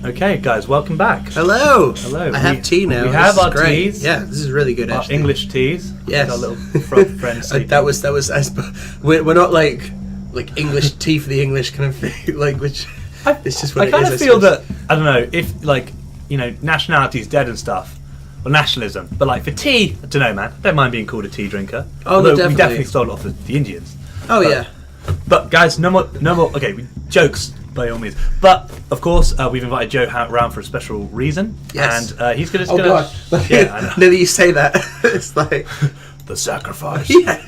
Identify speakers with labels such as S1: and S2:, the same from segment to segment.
S1: Okay, guys, welcome back.
S2: Hello.
S1: Hello.
S2: I have tea now.
S1: We have our
S2: great.
S1: teas.
S2: Yeah, this is really good.
S1: Our
S2: Actually,
S1: English teas.
S2: Yes.
S1: Our little friend.
S2: that was. We're not like English tea for the English kind of thing. Like which. It's just what
S1: I kind
S2: it
S1: of
S2: is,
S1: feel that I don't know if nationality's dead and stuff, or nationalism. But like for tea, I don't know, man. I don't mind being called a tea drinker.
S2: Oh,
S1: although
S2: definitely.
S1: We definitely stole it off the Indians.
S2: Oh yeah.
S1: But guys, no more. Okay, jokes by all means. But of course, we've invited Joe around for a special reason.
S2: Yes.
S1: And he's gonna.
S2: Oh god.
S1: Yeah, I know.
S2: Now that you say that, it's like
S1: The sacrifice.
S2: yeah.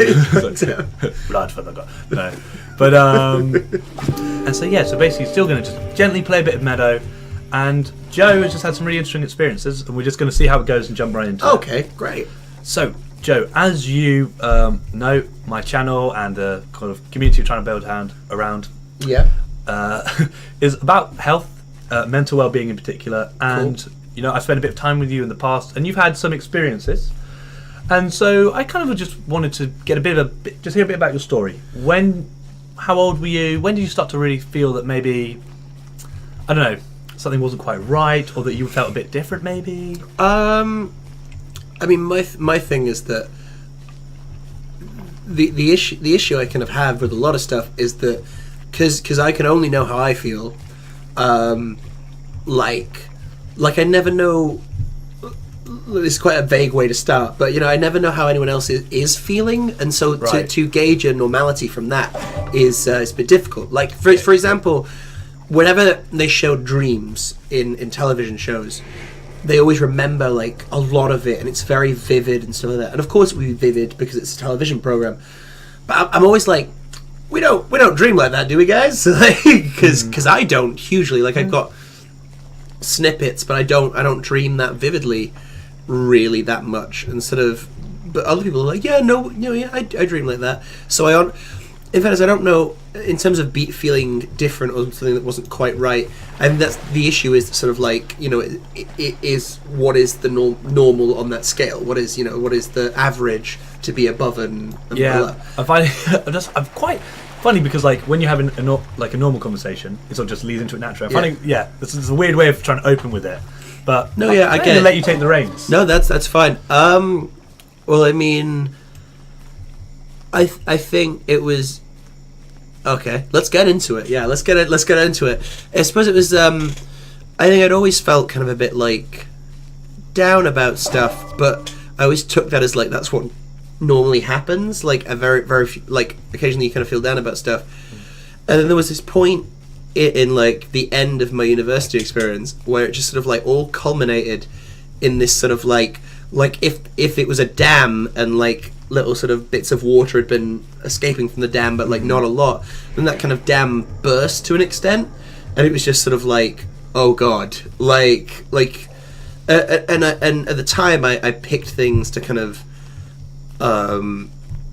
S1: Blood for the god. No. But and so basically still going to just gently play a bit of Meadow, and Joe has just had some really interesting experiences, and we're just going to see how it goes and jump right into it.
S2: Okay, great.
S1: So Joe, as you know, my channel and the kind of community we're trying to build around
S2: Yeah.
S1: is about health, mental well-being in particular, and
S2: Cool.
S1: I've spent a bit of time with you in the past, and you've had some experiences. And so I kind of just wanted to get just hear a bit about your story. How old were you? When did you start to really feel that maybe, I don't know, something wasn't quite right, or that you felt a bit different maybe?
S2: I mean, my thing is that the issue I kind of have with a lot of stuff is that because I can only know how I feel, like I never know. It's quite a vague way to start, but I never know how anyone else is feeling, and so
S1: Right.
S2: to gauge a normality from that is a bit difficult. Like for example, whenever they show dreams in television shows, they always remember like a lot of it, and it's very vivid and stuff like that. And of course, it would be vivid because it's a television program. But I'm always like, we don't dream like that, do we, guys? Because I don't hugely. Like I've got snippets, but I don't dream that vividly, really that much. But other people are like, yeah, I dream like that. So in fact, I don't know in terms of feeling different or something that wasn't quite right. And that's the issue is sort of like it is what is the normal on that scale? What is the average to be above and below?
S1: I find I'm quite funny because like when you have a normal conversation, it sort of just leads into it naturally. I'm finding this is a weird way of trying to open with it. But
S2: no, yeah, I get it.
S1: Let you take the reins.
S2: No, that's fine. Well, I mean, I think it was okay. Let's get into it. Yeah, let's get into it. I suppose it was. I think I'd always felt kind of a bit like down about stuff, but I always took that as like that's what normally happens. Like a very few, like occasionally you kind of feel down about stuff, and then there was this point in like the end of my university experience where it just sort of like all culminated in this sort of like if it was a dam and like little sort of bits of water had been escaping from the dam but like not a lot, then that kind of dam burst to an extent, and it was just sort of like, oh god, and at the time I picked things to kind of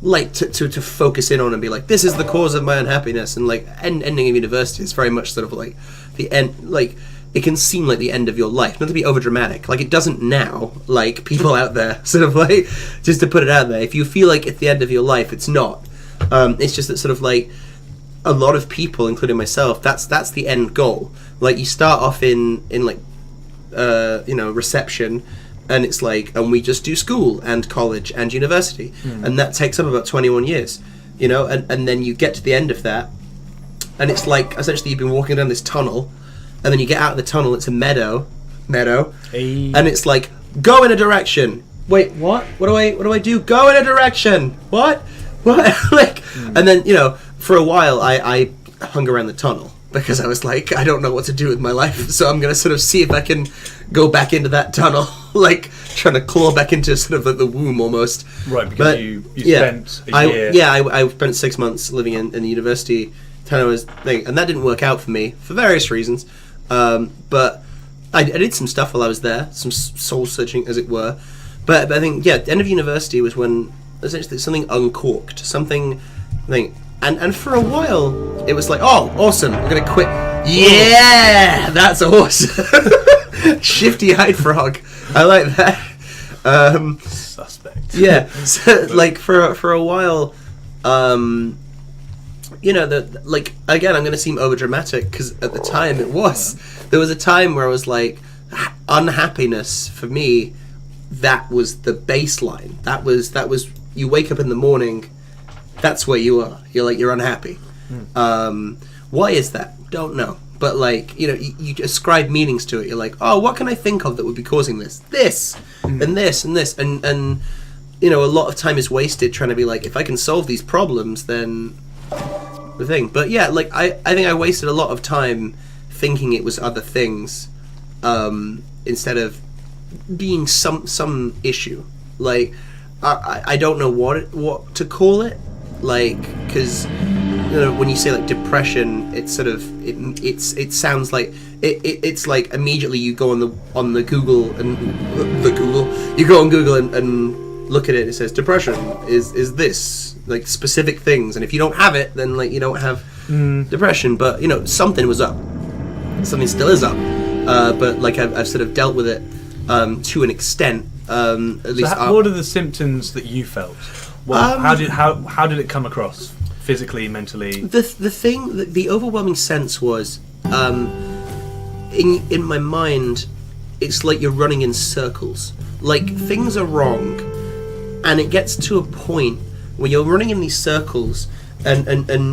S2: like to focus in on and be like, this is the cause of my unhappiness, and like ending of university is very much sort of like the end. Like it can seem like the end of your life, not to be over dramatic, like it doesn't now. Like people out there sort of like, just to put it out there, if you feel like it's the end of your life, it's not. It's just that sort of like a lot of people, including myself, that's the end goal. Like you start off in like reception, and it's like, and we just do school and college and university, and that takes up about 21 years, and then you get to the end of that, and it's like essentially you've been walking down this tunnel, and then you get out of the tunnel, it's a meadow,
S1: Hey.
S2: and it's like, go in a direction. Wait, what? What do I do? Go in a direction. What? Like, and then for a while I hung around the tunnel because I was like, I don't know what to do with my life, so I'm gonna sort of see if I can go back into that tunnel, like trying to claw back into sort of like the womb almost.
S1: Right, because you spent a year.
S2: I spent 6 months living in the university thing, and that didn't work out for me for various reasons. But I did some stuff while I was there, some soul searching, as it were. But I think the end of university was when essentially something uncorked, and for a while it was like, oh, awesome, I'm gonna quit. Yeah, that's awesome. Shifty eyed frog, I like that.
S1: Suspect.
S2: Yeah, so like for a while, you know, like, again, I'm going to seem overdramatic because at the time there was a time where I was like, unhappiness for me, that was the baseline. That was you wake up in the morning, that's where you are. You're unhappy. Why is that? Don't know. But like, you know, you ascribe meanings to it. You're like, oh, what can I think of that would be causing this? This and this and this and you know, a lot of time is wasted trying to be like, if I can solve these problems, then the thing. But yeah, like I think I wasted a lot of time thinking it was other things instead of being some issue. Like I don't know what to call it. Like, because you know, when you say like depression, it's sort of it sounds like it's like immediately you go on the Google and you go on Google and look at it. It says depression is this, like, specific things, and if you don't have it, then like you don't have depression. But you know, something was up, something still is up. But like I've sort of dealt with it to an extent. At least.
S1: What are the symptoms that you felt? Well, how did it come across? Physically, mentally?
S2: The overwhelming sense was, in my mind, it's like you're running in circles. Like, things are wrong, and it gets to a point where you're running in these circles, and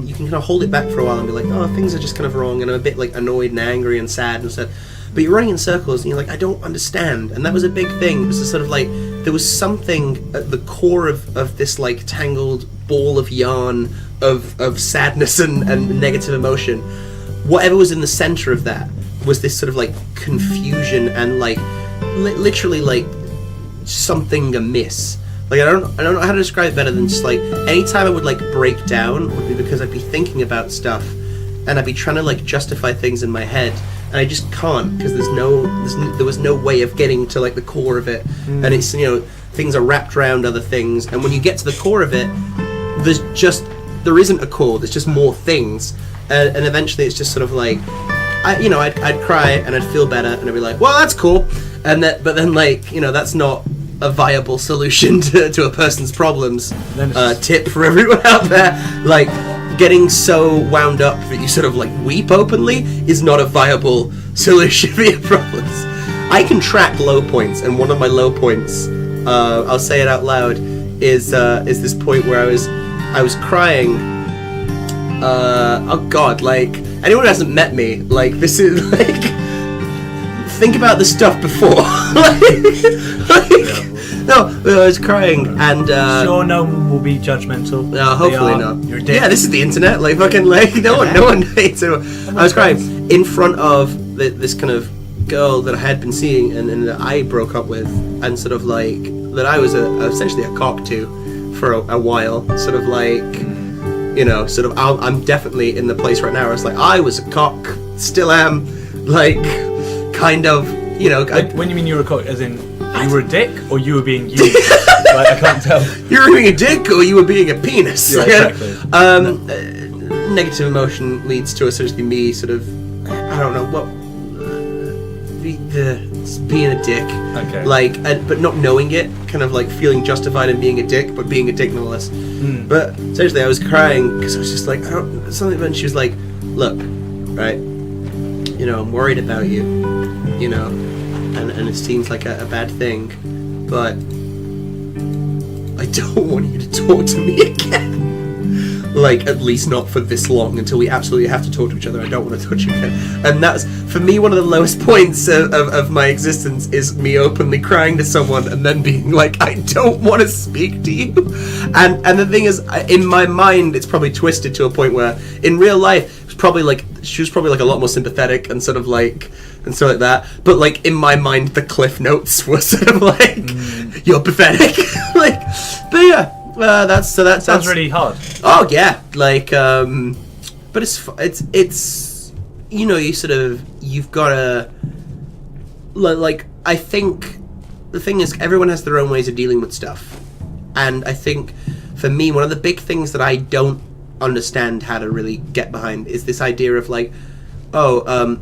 S2: you can kind of hold it back for a while and be like, oh, things are just kind of wrong, and I'm a bit like annoyed and angry and sad and stuff. But you're running in circles, and you're like, I don't understand. And that was a big thing. It was just sort of like, there was something at the core of this like tangled ball of yarn of sadness and negative emotion. Whatever was in the center of that was this sort of like confusion and like literally like something amiss. Like I don't know how to describe it better than just like anytime I would like break down would be because I'd be thinking about stuff and I'd be trying to like justify things in my head, and I just can't because there was no way of getting to like the core of it. And it's, you know, things are wrapped around other things, and when you get to the core of it, there isn't a core. There's just more things, and eventually it's just sort of like, I'd cry and I'd feel better, and I'd be like, well, that's cool, but then like, you know, that's not a viable solution to a person's problems. Tip for everyone out there, like, getting so wound up that you sort of like weep openly is not a viable solution for your problems. I can track low points, and one of my low points, I'll say it out loud, is this point where I was crying. Oh God! Like, anyone who hasn't met me, like, this is like, think about the stuff before. No, I was crying, and
S1: sure, no one will be judgmental.
S2: No, hopefully not.
S1: You're a dick.
S2: Yeah, this is the internet. Like, fucking, like, no one hates it. I was crying in front of this kind of girl that I had been seeing and that I broke up with, and sort of like that I was essentially a cock to for a while. Sort of like, you know, sort of I'm definitely in the place right now where it's like I was a cock, still am, like, kind of, you know.
S1: Like, when you mean you were a cock, as in you were a dick, or you were being used? Like, I can't tell.
S2: You were being a dick, or you were being a penis.
S1: Yeah, exactly.
S2: Negative emotion leads to essentially me sort of, I don't know what, being a dick. Okay. Like, but not knowing it, kind of like feeling justified in being a dick, but being a dick nonetheless. But essentially, I was crying because I was just like, something. And she was like, "Look, right, you know, I'm worried about you, you know, and it seems like a bad thing, but I don't want you to talk to me again. Like, at least not for this long, until we absolutely have to talk to each other. I don't want to touch you again." And that's, for me, one of the lowest points of my existence is me openly crying to someone and then being like, I don't want to speak to you. And the thing is, in my mind, it's probably twisted to a point where, in real life, she was probably like a lot more sympathetic and sort of like, and stuff like that. But like, in my mind, the cliff notes were sort of like, you're pathetic. Like, but yeah. That sounds
S1: really hard.
S2: Oh yeah, like, but it's you know, you've got to, like, I think the thing is, everyone has their own ways of dealing with stuff, and I think for me, one of the big things that I don't understand how to really get behind is this idea of like,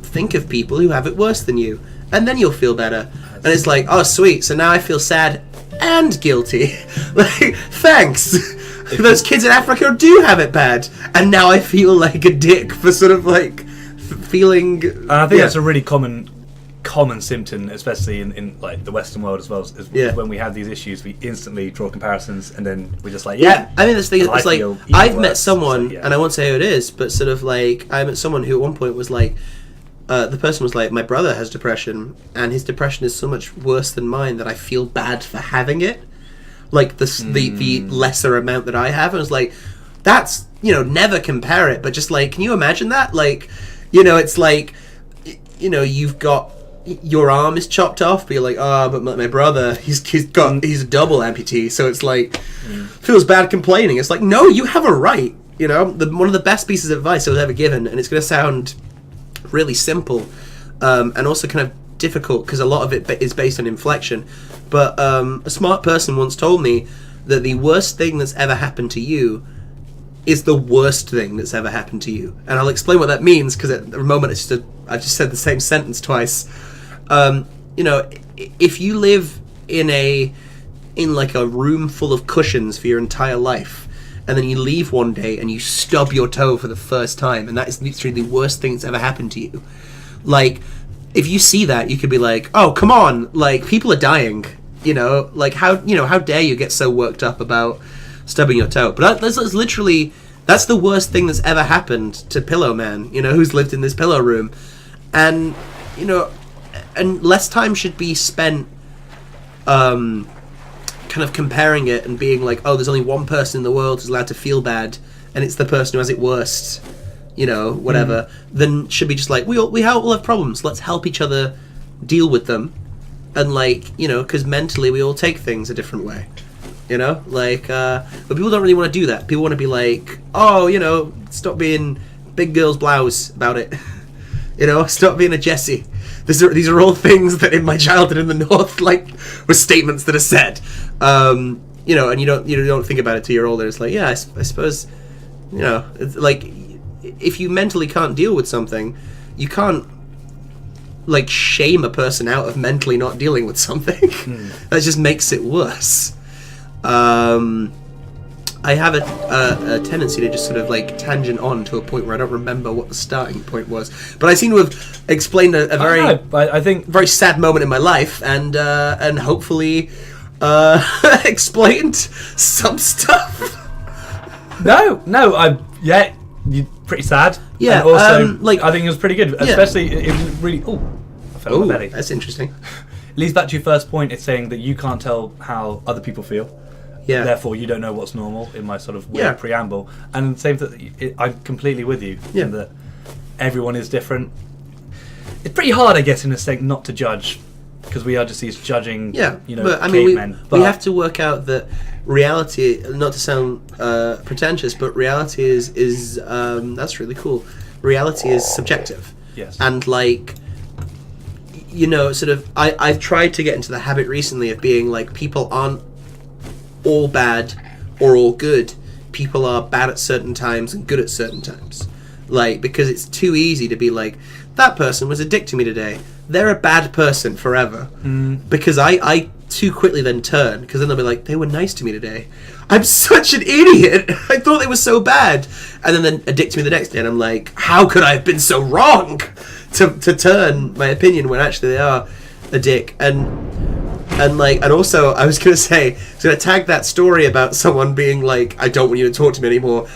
S2: think of people who have it worse than you, and then you'll feel better. And it's like, oh sweet, so now I feel sad and guilty. Like, thanks. those kids in Africa do have it bad, and now I feel like a dick for sort of like feeling.
S1: And I think that's a really common symptom, especially in like the Western world as well. Is when we have these issues, we instantly draw comparisons, and then we're just like,
S2: I mean, this thing is like I've met someone, and I won't say who it is, but sort of like I met someone who at one point was like. The person was like, my brother has depression, and his depression is so much worse than mine that I feel bad for having it. Like the lesser amount that I have. And I was like, that's, never compare it. But just like, can you imagine that? Like, it's like, you've got, your arm is chopped off, but you're like, but my brother, he's a double amputee. So it's like, feels bad complaining. It's like, no, you have a right. One of the best pieces of advice I was ever given, and it's going to sound really simple and also kind of difficult because a lot of it is based on inflection, but a smart person once told me that the worst thing that's ever happened to you is the worst thing that's ever happened to you. And I'll explain what that means, because at the moment I've just said the same sentence twice. If you live in like a room full of cushions for your entire life, and then you leave one day and you stub your toe for the first time, and that is literally the worst thing that's ever happened to you. Like, if you see that, you could be like, oh, come on, like, people are dying, like, how dare you get so worked up about stubbing your toe? But that's literally, that's the worst thing that's ever happened to Pillow Man, who's lived in this pillow room. And, and less time should be spent, kind of comparing it and being like, oh, there's only one person in the world who's allowed to feel bad, and it's the person who has it worst, whatever. Then should be just like, we all have problems, let's help each other deal with them, and like, because mentally we all take things a different way, like, but people don't really want to do that. People want to be like, oh, stop being big girl's blouse about it. Stop being a Jessie. These are all things that in my childhood in the North, like, were statements that are said. And you don't think about it till you're older. It's like, I suppose, it's like, if you mentally can't deal with something, you can't, like, shame a person out of mentally not dealing with something. That just makes it worse. I have a tendency to just sort of like tangent on to a point where I don't remember what the starting point was. But I seem to have explained a very,
S1: I think,
S2: very sad moment in my life, and hopefully explained some stuff.
S1: No, you're pretty sad.
S2: Yeah,
S1: and also, I think it was pretty good, especially it was really. Oh, I fell on my belly.
S2: That's interesting.
S1: It leads back to your first point. It's saying that you can't tell how other people feel. Yeah. Therefore, you don't know what's normal. In my sort of weird preamble, and same that I'm completely with you in that everyone is different. It's pretty hard, I guess, in a sense, not to judge, because we are just these judging,
S2: but I mean, we have to work out that reality. Not to sound pretentious, but reality is that's really cool. Reality is subjective.
S1: Yes.
S2: And like, sort of, I've tried to get into the habit recently of being like, people aren't all bad or all good. People are bad at certain times and good at certain times. Like, because it's too easy to be like, that person was a dick to me today, they're a bad person forever. Because I too quickly then turn, because then they'll be like, they were nice to me today, I'm such an idiot, I thought they were so bad, and then a dick to me the next day, and I'm like, how could I have been so wrong to turn my opinion when actually they are a dick. And also, I was gonna tag that story about someone being like, I don't want you to talk to me anymore.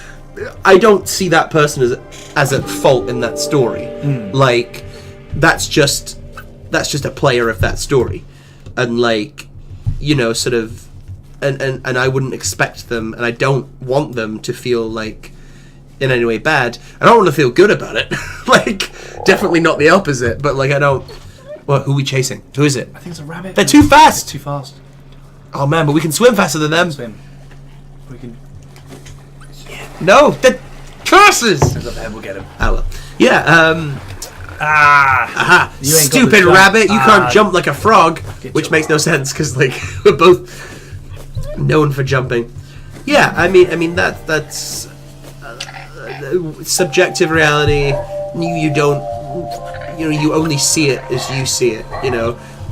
S2: I don't see that person as at fault in that story. Like, that's just a player of that story, and like, sort of, and I wouldn't expect them, and I don't want them to feel like in any way bad. I don't want to feel good about it. Like, definitely not the opposite. But like, I don't. Well, who are we chasing? Who is it?
S1: I think it's a rabbit.
S2: They're too fast!
S1: It's too fast.
S2: Oh man, but we can swim faster than them.
S1: Swim. We can...
S2: No! They're curses!
S1: There's a bear, we'll get him.
S2: Ah, well. Yeah, Aha!
S1: You ain't
S2: Stupid rabbit! You can't jump like a frog! Which makes no sense, because, like, we're both known for jumping. Yeah, I mean that's... subjective reality. You don't... you only see it as you see it,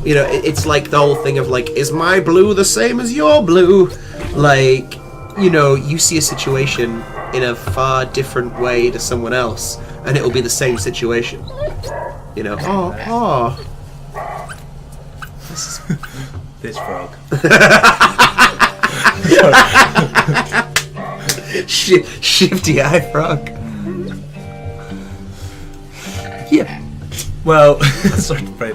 S2: it's like the whole thing of like, is my blue the same as your blue? Like, you know, you see a situation in a far different way to someone else, and it will be the same situation. You know,
S1: This frog.
S2: Shifty eye frog. Yeah.
S1: Well, sorry to pray,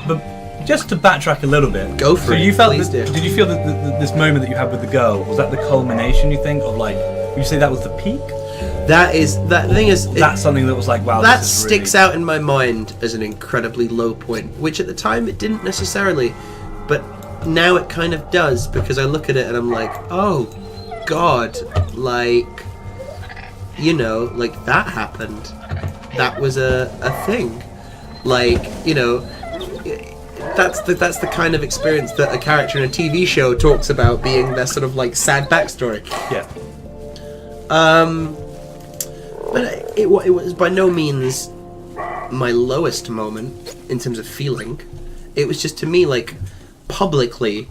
S1: but just to backtrack a little bit.
S2: Go for it.
S1: You felt
S2: please do.
S1: Did you feel that this moment that you had with the girl, was that the culmination? You think of like? Would you say that was the peak?
S2: That thing is.
S1: That's something that was like, wow.
S2: That
S1: this is
S2: sticks
S1: really...
S2: out in my mind as an incredibly low point, which at the time it didn't necessarily, but now it kind of does, because I look at it and I'm like, oh God, like, you know, like that happened. That was a thing. Like, you know, that's the kind of experience that a character in a TV show talks about being their sort of like sad backstory.
S1: Yeah.
S2: But it was by no means my lowest moment in terms of feeling. It was just, to me, like, publicly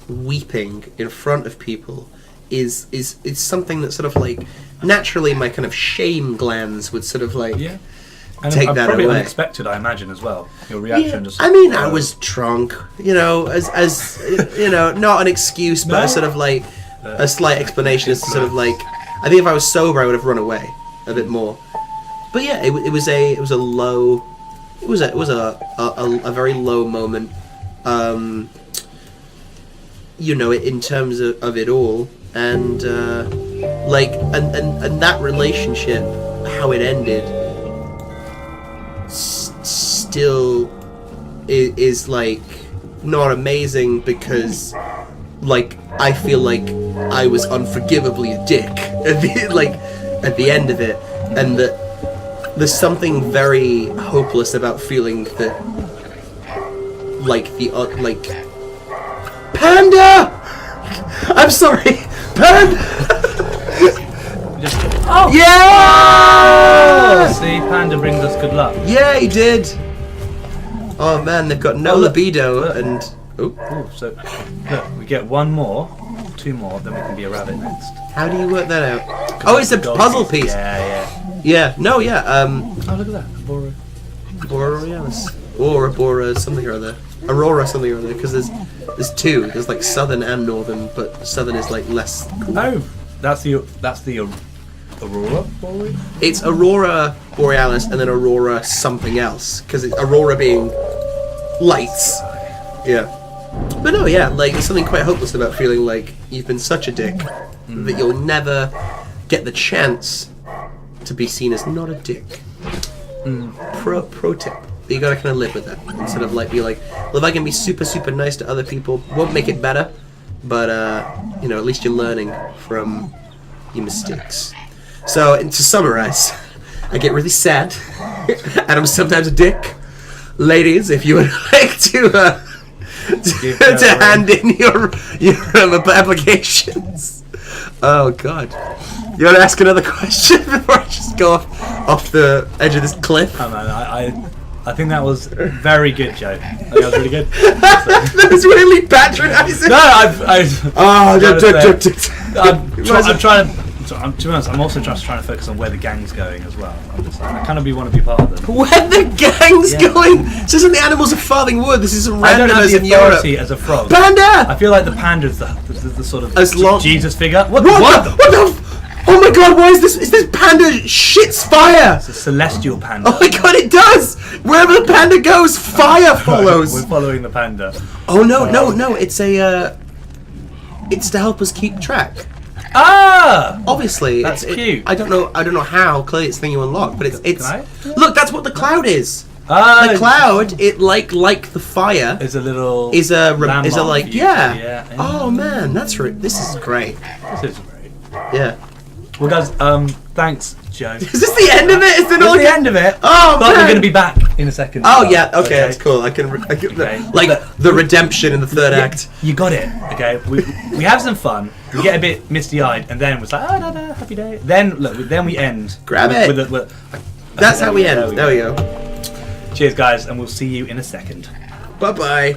S2: weeping in front of people is something that sort of like naturally my kind of shame glands would sort of like
S1: and
S2: take that
S1: probably
S2: away.
S1: Unexpected, I imagine, as well. Your reaction. Just
S2: I mean, I was drunk, you know, as you know, not an excuse, but a sort of like a slight explanation as to sort of like, I think if I was sober, I would have run away a bit more. But yeah, it was a low, it was a very low moment, you know, in terms of it all, and like, and that relationship, how it ended, still is like not amazing, because like I feel like I was unforgivably a dick at the end of it, and that there's something very hopeless about feeling that like like Panda. I'm sorry, Panda.
S1: Oh
S2: yeah!
S1: See, Panda brings us good luck.
S2: Yeah, he did. Oh man, they've got no libido, and
S1: so look, we get one more, two more, then we can be a rabbit next.
S2: how do you work that out? Oh, it's a puzzle piece. Yeah. No, yeah.
S1: Oh, look at that.
S2: Borealis. Or Bora something or other. Aurora something or other, because there's two. There's like southern and northern, but southern is like less cool.
S1: Oh, that's the Aurora Borealis?
S2: It's Aurora Borealis and then Aurora something else, because Aurora being lights. Yeah. But no, yeah, like there's something quite hopeless about feeling like you've been such a dick that you'll never get the chance to be seen as not a dick. Pro tip. You gotta kind of live with that instead of like be like, well, if I can be super nice to other people, won't make it better, but you know, at least you're learning from your mistakes. So, and to summarize, I get really sad, and I'm sometimes a dick. Ladies, if you would like to hand in your applications. Oh God. You want to ask another question before I just go off the edge of this cliff?
S1: Oh man, I think that was very good, Joe. I think that was really good.
S2: That was really patronising.
S1: No, I'm trying to. To be honest, I'm also just trying to focus on where the gang's going as well. I kind of want to be part of them.
S2: Where the gang's going? This isn't the animals of Farthing Wood. This isn't
S1: I don't
S2: random
S1: have
S2: as
S1: the
S2: in Europe.
S1: authority as a frog.
S2: Panda!
S1: I feel like the panda's the sort of
S2: As long-
S1: Jesus figure. What
S2: Oh my God! Why is this? Is this panda shits fire?
S1: It's a celestial panda.
S2: Oh my God! It does. Wherever the panda goes, fire follows.
S1: We're following the panda.
S2: Oh no! It's a. It's to help us keep track.
S1: Ah!
S2: Obviously,
S1: That's cute.
S2: I don't know how. Clearly, it's the thing you unlock, but it's.
S1: Can I?
S2: Look, that's what the cloud is.
S1: Ah,
S2: The cloud, it like the fire.
S1: is a little.
S2: Is a
S1: landmark
S2: like
S1: for you,
S2: yeah.
S1: so
S2: Oh man, this is great.
S1: This is great.
S2: Yeah.
S1: Well, guys, thanks, Joe.
S2: Is this the end of it? Is it
S1: That's
S2: all
S1: the end of it.
S2: Oh
S1: But
S2: man.
S1: we're going to be back in a second.
S2: Oh yeah. Okay, that's cool. I can
S1: Okay.
S2: like the redemption in the third act.
S1: You got it. Okay. We have some fun. We get a bit misty-eyed, and then we're like, oh no, happy day. Then look, then we end.
S2: Grab it. That's how we end. There we go.
S1: Cheers, guys, and we'll see you in a second.
S2: Bye bye.